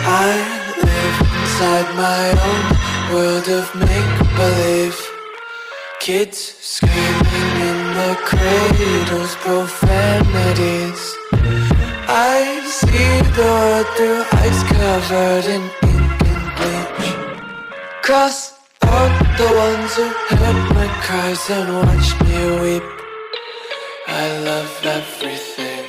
I live inside my own world of make-believe. Kids screaming in the cradles, profanities. I see the world through ice covered in ink and bleach. Cross out the ones who heard my cries and watched me weep. I love everything.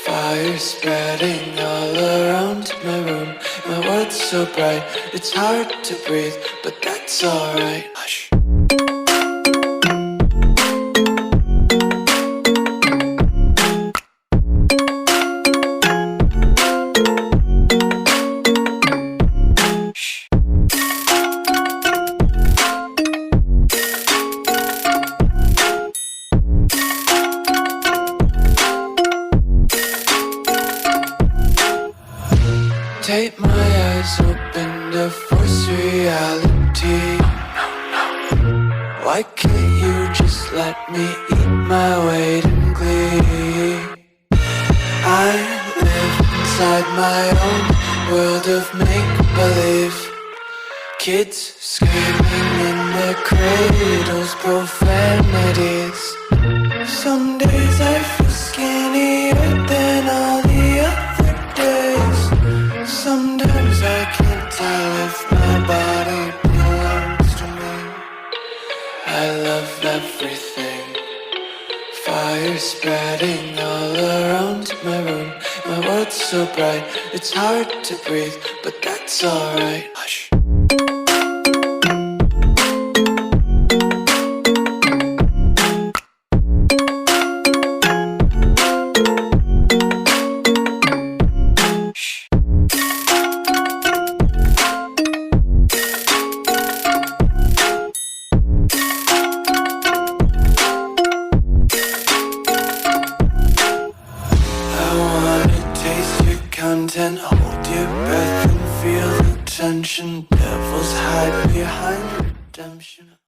Fire spreading all around my room. My world's so bright, it's hard to breathe, but that's alright. Hush. Tape my eyes open to force reality. Why can't you just let me eat my weight in glee? I live inside my own world of make-believe. Kids screaming in their cradles, profanities. Some days I feel skinnier than all the other days. Sometimes I can't tell if my body belongs to me. I love everything. Fire spreading all around my room. My world's so bright, it's hard to breathe, but that's alright. Hush. Content, hold your breath and feel the tension. Devils hide behind redemption.